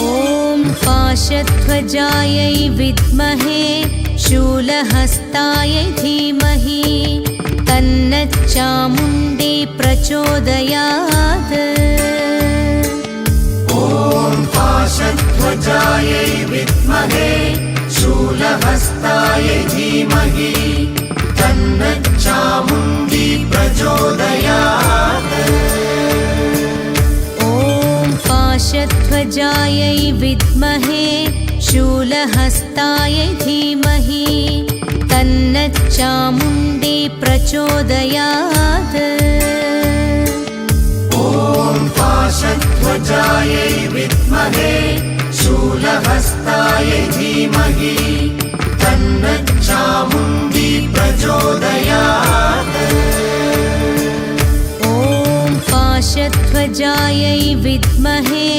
ॐ पाशध्वजायै विद्महे शूलहस्तायै धीमहि तन्नच्चामुण्डी प्रचोदयात्। ॐ पाशध्वजायै विद्महे शूलहस्तायै धीमहि तन्नच्चामुण्डी प्रचोदयात्। ॐ पाशध्वजायै विद्महे शूलहस्तायै धीमहि तन्नच्चामुण्डी प्रचोदयात्। ॐ पाशध्वजायै विद्महे शूलहस्तायै धीमहि तन्नच्चामुण्डी प्रचोदयात्। ॐ पाशध्वजायै विद्महे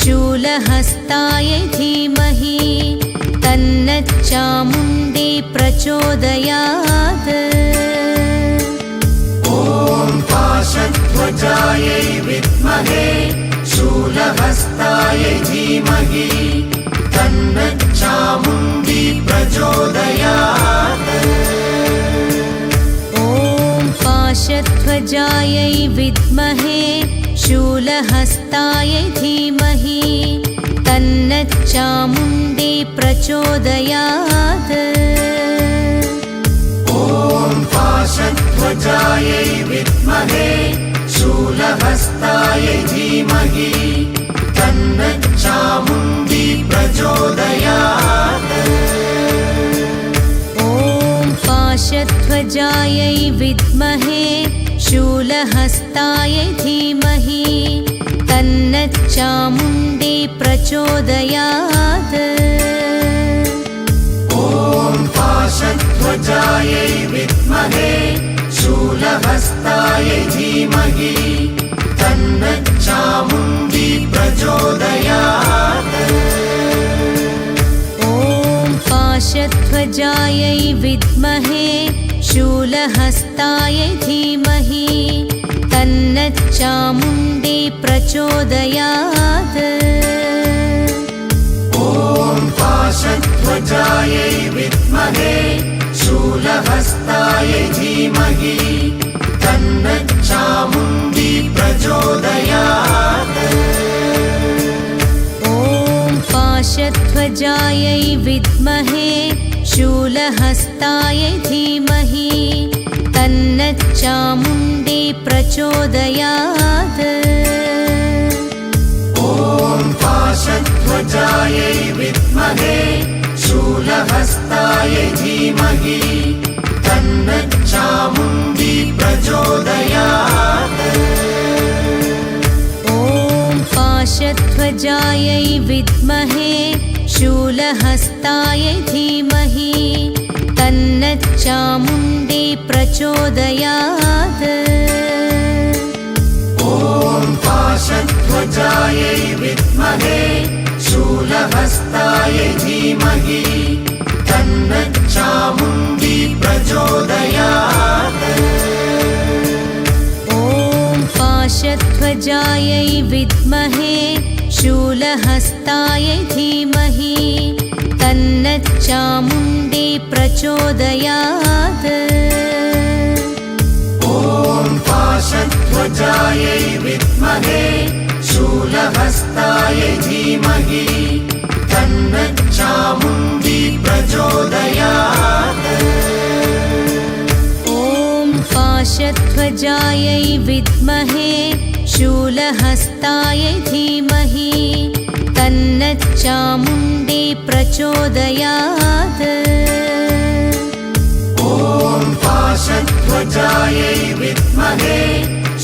शूलहस्तायै धीमहि तन्नच्चामुण्डी प्रचोदयात्। ॐ पाशध्वजायै विद्महे शूलहस्तायै धीमहि तन्नच्चामुण्डी प्रचोदयात्। ॐ पाशध्वजायै विद्महे शूलहस्तायै धीमहि तन्नच्चामुण्डी प्रचोदयात्। ॐ पाशध्वजायै विद्महे शूलहस्तायै धीमहि तन्नच्चामुण्डी प्रचोदयात्। ॐ पाशध्वजायै विद्महे शूलहस्तायै धीमहि तन्नच्चामुण्डी प्रचोदयात्। ॐ पाशध्वजायै विद्महे शूलहस्तायै धीमहि तन्नच्चामुण्डी प्रचोदयात्। ॐ पाशध्वजायै विद्महे शूलहस्तायै धीमहि तन्नच्चामुण्डी प्रचोदयात्। ॐ पाशध्वजायै विद्महे शूलहस्तायै धीमहि तन्नच्चामुण्डी प्रचोदयात्। ॐ पाशध्वजायै विद्महे शूलहस्तायै धीमहि तन्नच्चामुण्डी प्रचोदयात्। ॐ पाशध्वजायै विद्महे शूलहस्तायै धीमहि तन्नच्चामुण्डी प्रचोदयात्। ॐ पाशध्वजायै विद्महे शूलहस्तायै धीमहि तन्नच्चामुण्डी प्रचोदयात्। ॐ पाशध्वजायै विद्महे शूलहस्तायै धीमहि तन्नच्चामुण्डी प्रचोदयात्। ॐ पाशध्वजायै विद्महे शूलहस्तायै धीमहि तन्नच्चामुण्डी प्रचोदयात्। ॐ पाशध्वजायै विद्महे शूलहस्तायै धीमहि तन्नच्चामुण्डी प्रचोदयात्। ॐ पाशध्वजायै विद्महे शूलहस्तायै धीमहि तन्नच्चामुण्डी प्रचोदयात्। ॐ पाशध्वजायै विद्महे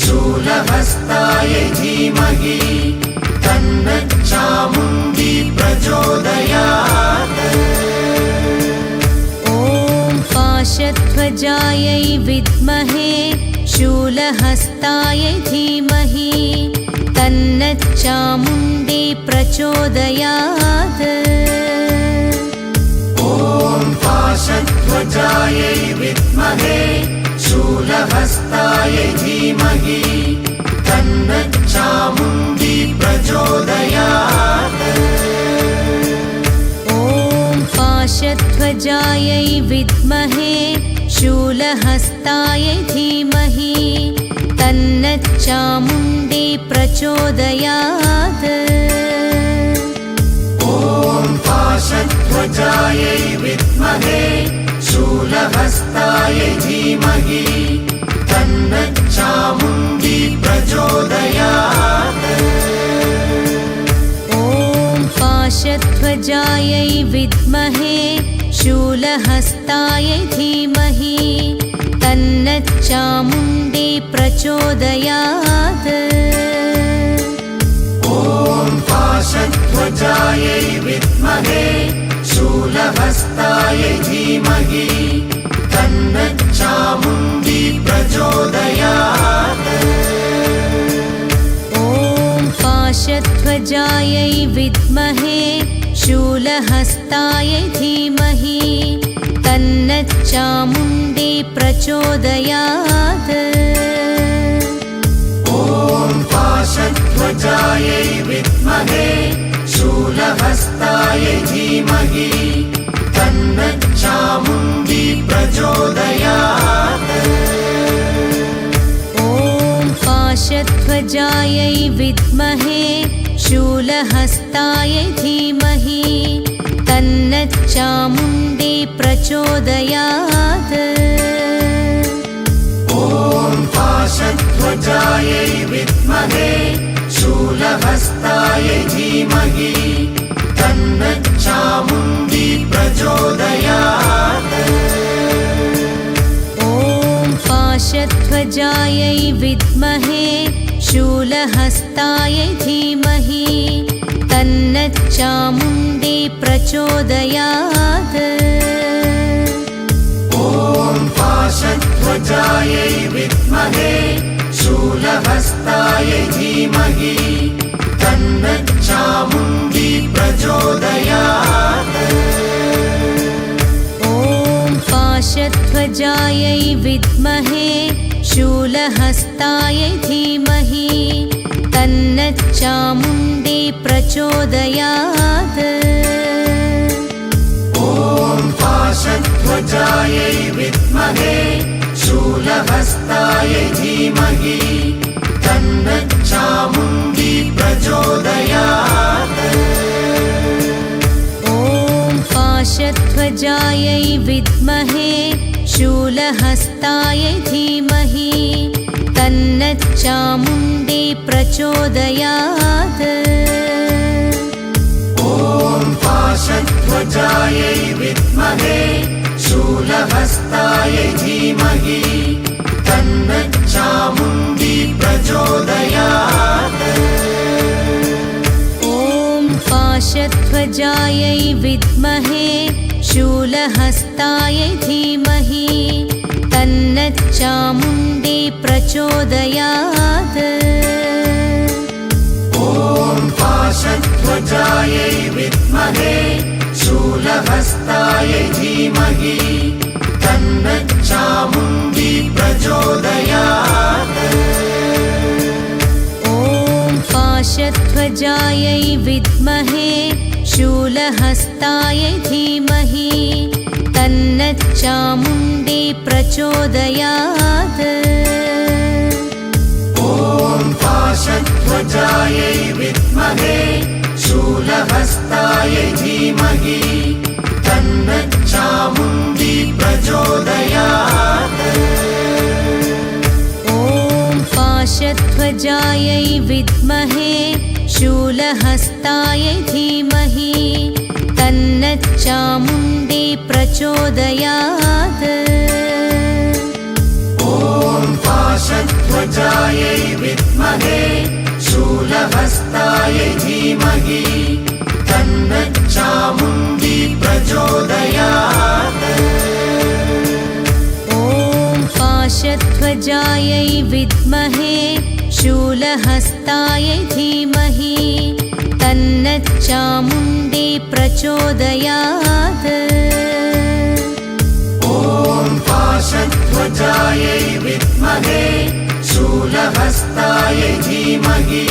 शूलहस्तायै धीमहि तन्नच्चामुण्डी प्रचोदयात्। ॐ पाशध्वजायै विद्महे शूलहस्तायै धीमहि तन्नच्चामुण्डी प्रचोदयात्। ॐ पाशध्वजायै विद्महे शूलहस्तायै धीमहि तन्नच्चामुण्डी प्रचोदयात्। पाशध्वजायै विद्महे शूलहस्तायै धीमहि तन्नच्चामुण्डी प्रचोदयात्। ॐ पाशध्वजायै विद्महे शूलहस्तायै धीमहि तन्नच्चामुण्डी प्रचोदयात्। ॐ पाशध्वजायै विद्महे शूलहस्तायै धीमहि तन्नच्चामुण्डी प्रचोदयात्। ॐ पाशध्वजायै विद्महे शूलहस्तायै धीमहि तन्नच्चामुण्डी प्रचोदयात्। ॐ पाशध्वजायै विद्महे शूलहस्तायै धीमहि तन्नच्चामुण्डी प्रचोदयात्। ॐ पाशध्वजायै विद्महे शूलहस्तायै धीमहि तन्नच्चामुण्डी प्रचोदयात्। ॐ पाशध्वजायै विद्महे शूलहस्तायै धीमहि तन्नच्चामुण्डी प्रचोदयात्। ॐ पाशध्वजायै विद्महे शूलहस्तायै धीमहि तन्नच्चामुण्डी प्रचोदयात्। ॐ पाशध्वजायै विद्महे शूलहस्तायै धीमहि तन्नच्चामुण्डी प्रचोदयात्। ॐ पाशध्वजायै विद्महे शूलहस्तायै धीमहि तन्नच्चामुण्डी प्रचोदयात्। ॐ पाशध्वजायै विद्महे शूलहस्तायै धीमहि तन्नच्चामुण्डी प्रचोदयात्। ॐ पाशध्वजायै विद्महे शूलहस्तायै धीमहि तन्नच्चामुण्डी प्रचोदयात्। ॐ पाशध्वजायै विद्महे शूलहस्तायै धीमहि तन्नच्चामुण्डी प्रचोदयात्। ॐ पाशध्वजायै विद्महे शूलहस्तायै धीमहि तन्नच्चामुण्डी प्रचोदयात्। ॐ पाशध्वजायै विद्महे शूलहस्तायै धीमहि तन्नच्चामुण्डी प्रचोदयात्। ॐ पाशध्वजायै विद्महे शूलहस्तायै धीमहि तन्नच्चामुण्डी प्रचोदयात्। ॐ पाशध्वजायै विद्महे शूलहस्तायै धीमहि तन्नच्चामुण्डी प्रचोदयात्। ॐ पाशध्वजायै विद्महे शूलहस्तायै धीमहि तन्नच्चामुण्डी प्रचोदयात्। ॐ पाशध्वजायै विद्महे शूलहस्तायै धीमहि तन्नच्चामुण्डी प्रचोदयात्। ॐ पाशध्वजायै विद्महे शूलहस्तायै धीमहि तन्नच्चामुण्डी प्रचोदयात्। ॐ पाशध्वजायै विद्महे शूलहस्तायै धीमहि तन्नच्चामुण्डी प्रचोदयात्। ॐ पाशध्वजायै विद्महे शूलहस्तायै धीमहि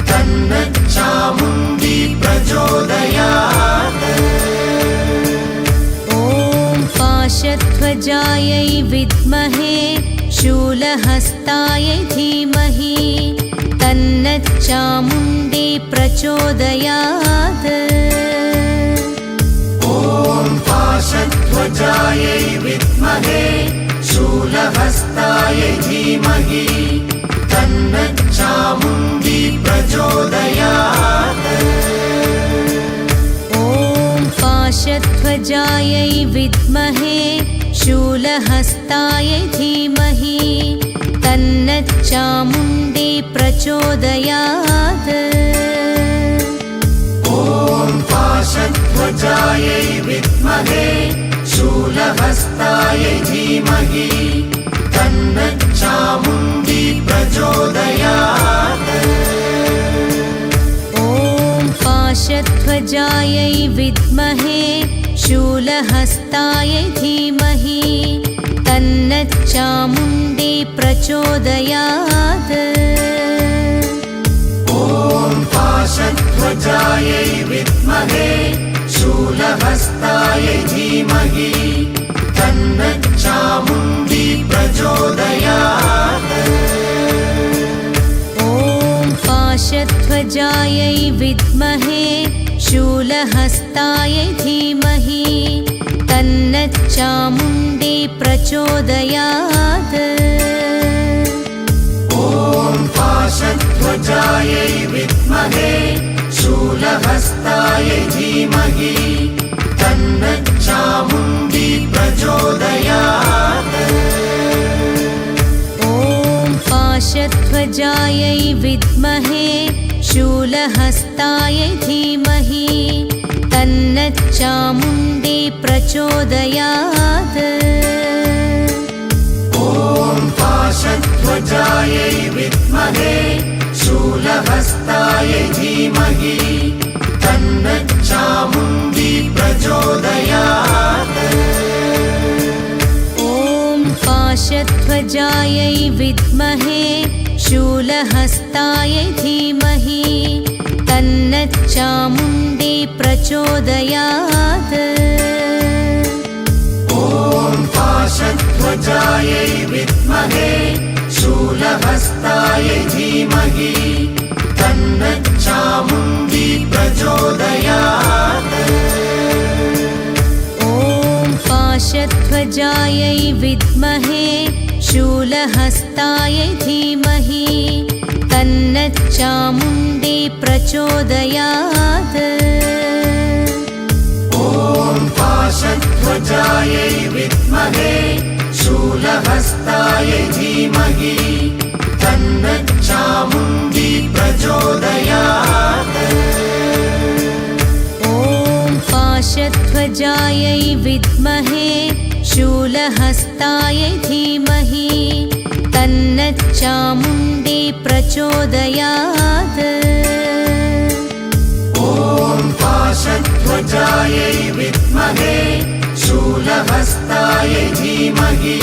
तन्नच्चामुण्डी प्रचोदयात्। ॐ शूलहस्तायै धीमहि तन्नच्चामुण्डी प्रचोदयात् ॐ पाशध्वजायै विद्महे शूलहस्तायै धीमहि तन्नच्चामुण्डी प्रचोदयात् ॐ पाशध्वजायै विद्महे शूलहस्तायै धीमहि तन्नच्चामुण्डी प्रचोदयात् ॐ पाशध्वजायै विद्महे शूलहस्तायै धीमहि तन्नच्चामुण्डी प्रचोदयात् ॐ पाशध्वजायै विद्महे शूलहस्तायै धीमहि तन्नच्चामुण्डी प्रचोदयात् ॐ पाशध्वजायै विद्महे शूलहस्तायै धीमहि तन्नच्चामुण्डी प्रचोदयात् ॐ पाशध्वजायै विद्महे शूलहस्तायै धीमहि तन्नच्चामुण्डी प्रचोदयात् ॐ पाशध्वजायै विद्महे शूलहस्तायै धीमहि तन्नच्चामुण्डी प्रचोदयात् ॐ पाशध्वजायै विद्महे शूलहस्तायै धीमहि तन्नच्चामुण्डी प्रचोदयात् ॐ पाशध्वजायै विद्महे शूलहस्तायै धीमहि तन्नच्चामुण्डी प्रचोदयात् ॐ पाशध्वजायै विद्महे शूलहस्तायै धीमहि तन्नच्चामुण्डी प्रचोदयात् ॐ पाशध्वजायै विद्महे शूलहस्तायै धीमहि तन्नच्चामुण्डी प्रचोदयात् ॐ पाशध्वजायै विद्महे शूलहस्तायै धीमहि तन्नच्चामुण्डी प्रचोदयात् ॐ पाशध्वजायै विद्महे शूलहस्तायै धीमहि तन्नच्चामुण्डी प्रचोदयात् ॐ पाशध्वजायै विद्महे शूलहस्तायै धीमहि तन्नच्चामुण्डी प्रचोदयात् ॐ पाशध्वजायै विद्महे शूलहस्तायै धीमहि